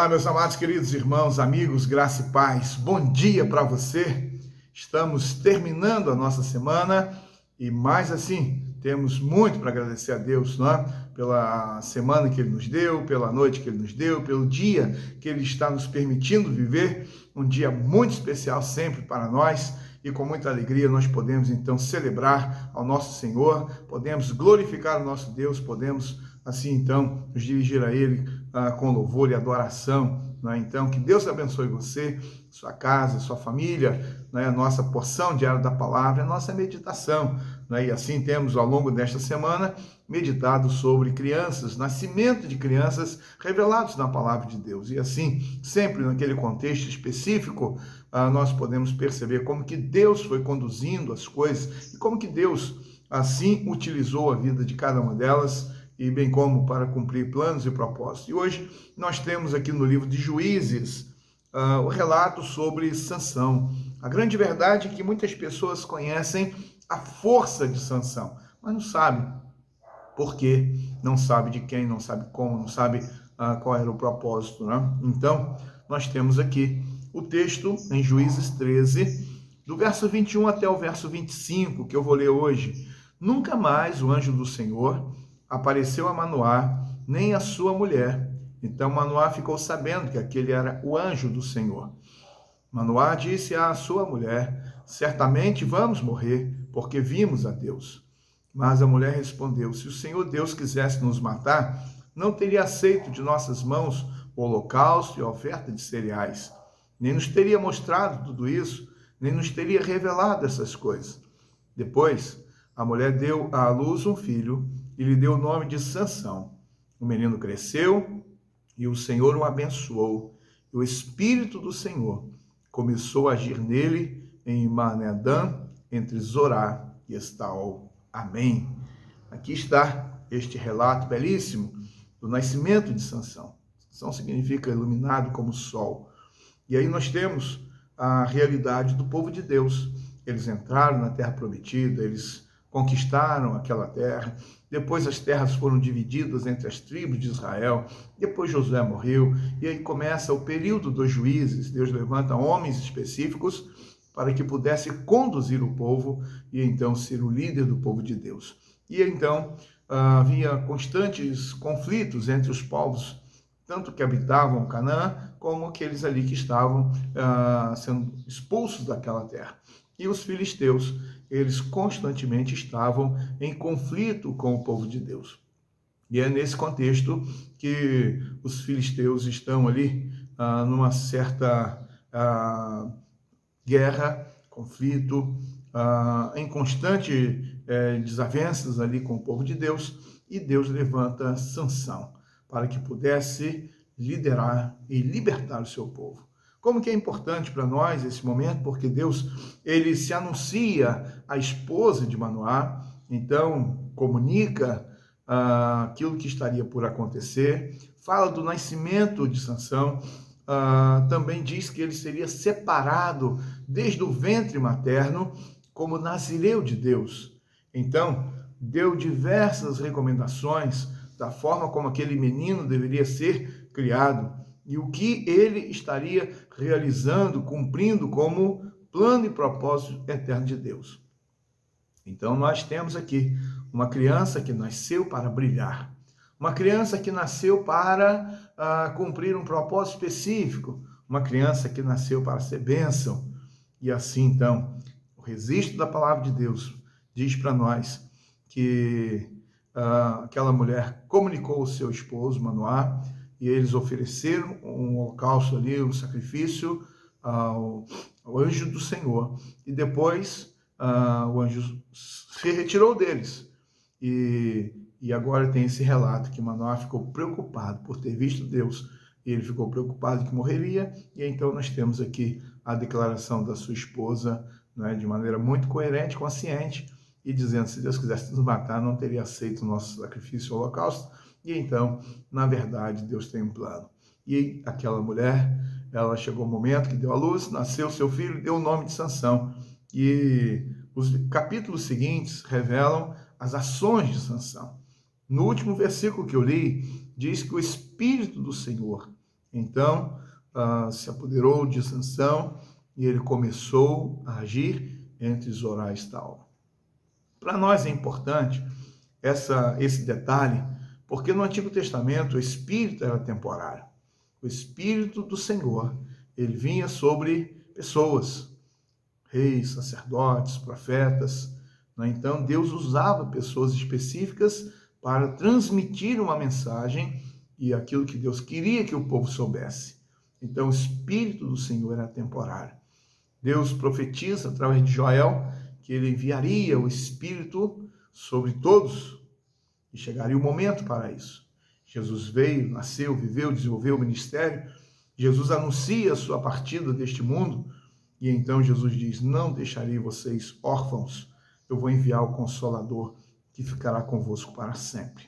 Olá, meus amados, queridos irmãos, amigos, graça e paz. Bom dia para você. Estamos terminando a nossa semana e mais assim, temos muito para agradecer a Deus, não é? Pela semana que Ele nos deu, pela noite que Ele nos deu, pelo dia que Ele está nos permitindo viver, um dia muito especial sempre para nós. E com muita alegria nós podemos então celebrar ao nosso Senhor, podemos glorificar o nosso Deus, podemos assim então nos dirigir a Ele com louvor e adoração. Né? Então que Deus abençoe você, sua casa, sua família, né? A nossa porção diária da palavra, a nossa meditação. Né? E assim temos ao longo desta semana meditado sobre crianças, nascimento de crianças revelados na palavra de Deus. E assim, sempre naquele contexto específico, nós podemos perceber como que Deus foi conduzindo as coisas e como que Deus assim utilizou a vida de cada uma delas e bem como para cumprir planos e propósitos. E hoje nós temos aqui no livro de Juízes o relato sobre Sansão. A grande verdade é que muitas pessoas conhecem a força de Sansão, mas não sabem por quê, não sabe de quem, não sabe como, não sabe qual era o propósito, né? Então, nós temos aqui o texto em Juízes 13, do verso 21 até o verso 25, que eu vou ler hoje. Nunca mais o anjo do Senhor apareceu a Manoá, nem a sua mulher. Então Manoá ficou sabendo que aquele era o anjo do Senhor. Manoá disse à sua mulher: certamente vamos morrer, porque vimos a Deus. Mas a mulher respondeu: se o Senhor Deus quisesse nos matar, não teria aceito de nossas mãos o holocausto e a oferta de cereais. Nem nos teria mostrado tudo isso, nem nos teria revelado essas coisas. Depois, a mulher deu à luz um filho e lhe deu o nome de Sansão. O menino cresceu e o Senhor o abençoou. E o Espírito do Senhor começou a agir nele em Maanedã, entre Zorá e Estaol. Amém. Aqui está este relato belíssimo do nascimento de Sansão. Sansão significa iluminado como o sol. E aí nós temos a realidade do povo de Deus. Eles entraram na terra prometida, eles conquistaram aquela terra. Depois as terras foram divididas entre as tribos de Israel. Depois Josué morreu. E aí começa o período dos juízes. Deus levanta homens específicos para que pudesse conduzir o povo e então ser o líder do povo de Deus. E então havia constantes conflitos entre os povos, tanto que habitavam Canaã, como aqueles ali que estavam sendo expulsos daquela terra. E os filisteus, eles constantemente estavam em conflito com o povo de Deus. E é nesse contexto que os filisteus estão ali numa certa guerra, conflito, em constante desavenças ali com o povo de Deus, e Deus levanta Sansão para que pudesse liderar e libertar o seu povo. Como que é importante para nós esse momento, porque Deus, ele se anuncia à esposa de Manoá, então comunica aquilo que estaria por acontecer, fala do nascimento de Sansão, também diz que ele seria separado desde o ventre materno como nazireu de Deus. Então, deu diversas recomendações da forma como aquele menino deveria ser criado e o que ele estaria realizando, cumprindo como plano e propósito eterno de Deus. Então, nós temos aqui uma criança que nasceu para brilhar, uma criança que nasceu para cumprir um propósito específico, uma criança que nasceu para ser bênção. E assim, então, o registro da palavra de Deus diz para nós que aquela mulher comunicou ao seu esposo, Manoá, e eles ofereceram um holocausto ali, um sacrifício ao anjo do Senhor. E depois o anjo se retirou deles. E agora tem esse relato que Manoá ficou preocupado por ter visto Deus, e ele ficou preocupado que morreria, e então nós temos aqui a declaração da sua esposa, né, de maneira muito coerente, consciente, e dizendo, se Deus quisesse nos matar, não teria aceito o nosso sacrifício, o holocausto, e então, na verdade, Deus tem um plano. E aquela mulher, ela chegou o momento que deu à luz, nasceu seu filho, deu o nome de Sansão, e os capítulos seguintes revelam as ações de Sansão. No último versículo que eu li, diz que o Espírito do Senhor, Então, se apoderou de Sansão e ele começou a agir entre Zorá e Estaol. Para nós é importante esse detalhe, porque no Antigo Testamento o Espírito era temporário. O Espírito do Senhor, ele vinha sobre pessoas, reis, sacerdotes, profetas. Então, Deus usava pessoas específicas para transmitir uma mensagem e aquilo que Deus queria que o povo soubesse. Então, o Espírito do Senhor era temporário. Deus profetiza através de Joel que ele enviaria o Espírito sobre todos e chegaria o momento para isso. Jesus veio, nasceu, viveu, desenvolveu o ministério. Jesus anuncia a sua partida deste mundo e então Jesus diz: não deixarei vocês órfãos, eu vou enviar o Consolador que ficará convosco para sempre.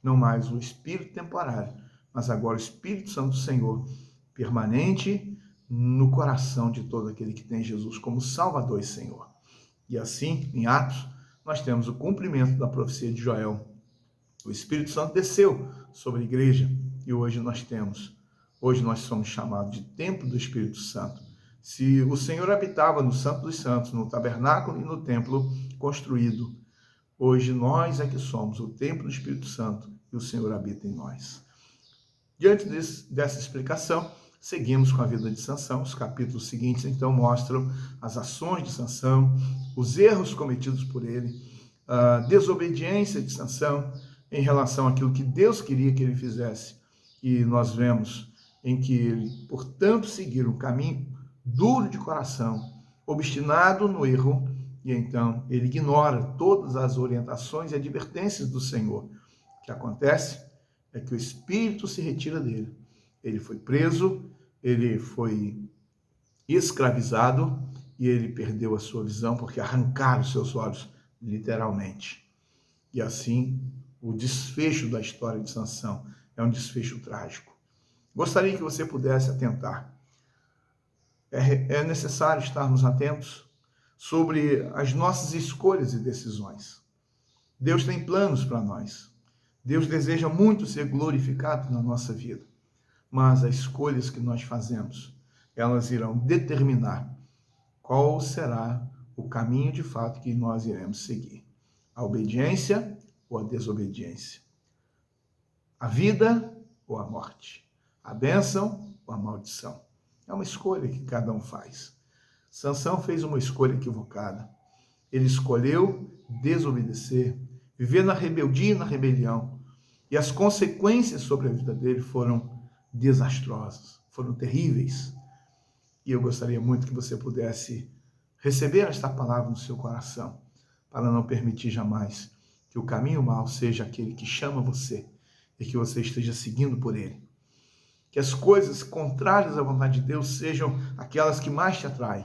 Não mais o Espírito temporário, mas agora o Espírito Santo do Senhor, permanente no coração de todo aquele que tem Jesus como Salvador e Senhor. E assim, em Atos, nós temos o cumprimento da profecia de Joel. O Espírito Santo desceu sobre a igreja e hoje nós somos chamados de templo do Espírito Santo. Se o Senhor habitava no Santo dos Santos, no tabernáculo e no templo construído, hoje nós é que somos o templo do Espírito Santo e o Senhor habita em nós. Diante dessa explicação, seguimos com a vida de Sansão. Os capítulos seguintes, então, mostram as ações de Sansão, os erros cometidos por ele, a desobediência de Sansão em relação àquilo que Deus queria que ele fizesse. E nós vemos em que ele, por tanto, seguir um caminho duro de coração, obstinado no erro, e então ele ignora todas as orientações e advertências do Senhor. O que acontece é que o Espírito se retira dele. Ele foi preso, ele foi escravizado e ele perdeu a sua visão porque arrancaram seus olhos, literalmente. E assim, o desfecho da história de Sansão é um desfecho trágico. Gostaria que você pudesse atentar. É necessário estarmos atentos sobre as nossas escolhas e decisões. Deus tem planos para nós. Deus deseja muito ser glorificado na nossa vida. Mas as escolhas que nós fazemos, elas irão determinar qual será o caminho de fato que nós iremos seguir. A obediência ou a desobediência. A vida ou a morte. A bênção ou a maldição. É uma escolha que cada um faz. Sansão fez uma escolha equivocada. Ele escolheu desobedecer, viver na rebeldia e na rebelião. E as consequências sobre a vida dele foram desastrosas, foram terríveis. E eu gostaria muito que você pudesse receber esta palavra no seu coração, para não permitir jamais que o caminho mau seja aquele que chama você e que você esteja seguindo por ele. Que as coisas contrárias à vontade de Deus sejam aquelas que mais te atraem,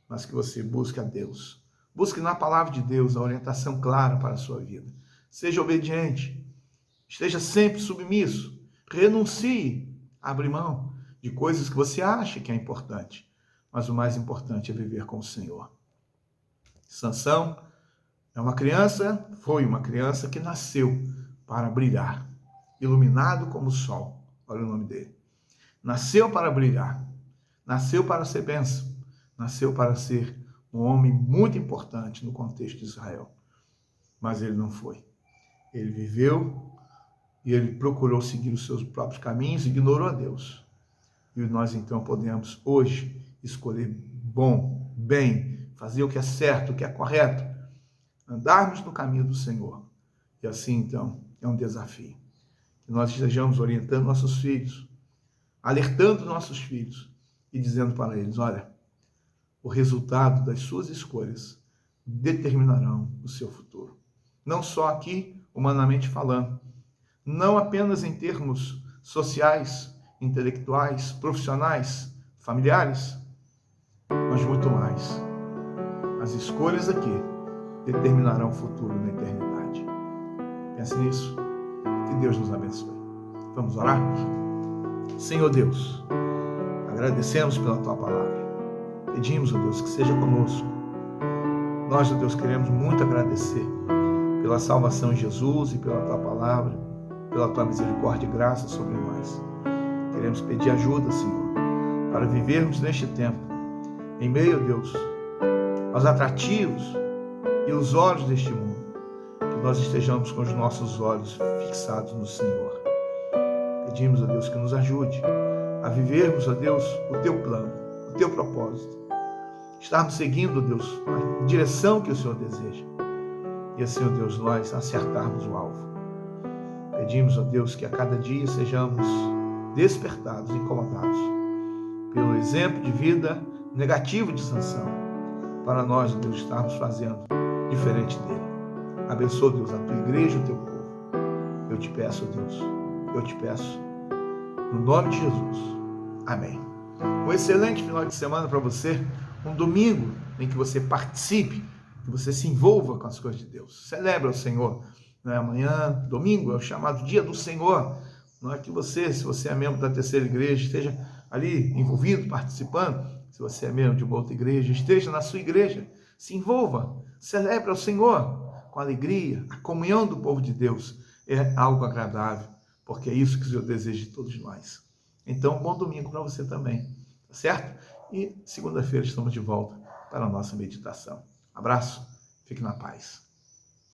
mas que você busque a Deus. Busque na palavra de Deus a orientação clara para a sua vida. Seja obediente, esteja sempre submisso, renuncie, abre mão de coisas que você acha que é importante, mas o mais importante é viver com o Senhor. Sansão foi uma criança que nasceu para brilhar, iluminado como o sol. Olha o nome dele. Nasceu para brilhar, nasceu para ser bênção, nasceu para ser um homem muito importante no contexto de Israel. Mas ele não foi. Ele viveu e ele procurou seguir os seus próprios caminhos, ignorou a Deus. E nós então podemos hoje escolher bem, fazer o que é certo, o que é correto, andarmos no caminho do Senhor. E assim então é um desafio. Que nós estejamos orientando nossos filhos, alertando nossos filhos e dizendo para eles: olha, o resultado das suas escolhas determinarão o seu futuro. Não só aqui, humanamente falando, não apenas em termos sociais, intelectuais, profissionais, familiares, mas muito mais. As escolhas aqui determinarão o futuro na eternidade. Pense nisso. Que Deus nos abençoe. Vamos orar? Senhor Deus, agradecemos pela Tua palavra. Pedimos, ó Deus, que seja conosco. Nós, ó Deus, queremos muito agradecer pela salvação em Jesus e pela Tua palavra, pela Tua misericórdia e graça sobre nós. queremos pedir ajuda, Senhor, para vivermos neste tempo, em meio, Deus, aos atrativos e os olhos deste mundo, que nós estejamos com os nossos olhos fixados no Senhor. Pedimos, ó Deus, que nos ajude a vivermos, ó Deus, o Teu plano, o Teu propósito, estarmos seguindo, ó Deus, a direção que o Senhor deseja, e assim, ó Deus, nós acertarmos o alvo. Pedimos, ó Deus, que a cada dia sejamos despertados, incomodados pelo exemplo de vida negativo de Sansão, para nós, ó Deus, estarmos fazendo diferente dele. Abençoa, Deus, a Tua igreja e o Teu povo. Eu te peço, ó Deus, eu te peço, no nome de Jesus. Amém. Um excelente final de semana para você, um domingo em que você participe, que você se envolva com as coisas de Deus. Celebre o Senhor. Não é? Amanhã, domingo, é o chamado Dia do Senhor. Não é que você, se você é membro da terceira igreja, esteja ali envolvido, participando. Se você é membro de uma outra igreja, esteja na sua igreja. Se envolva. Celebre o Senhor com alegria. A comunhão do povo de Deus é algo agradável, porque é isso que o Senhor deseja de todos nós. Então, bom domingo para você também, tá certo? E segunda-feira estamos de volta para a nossa meditação. Abraço, fique na paz.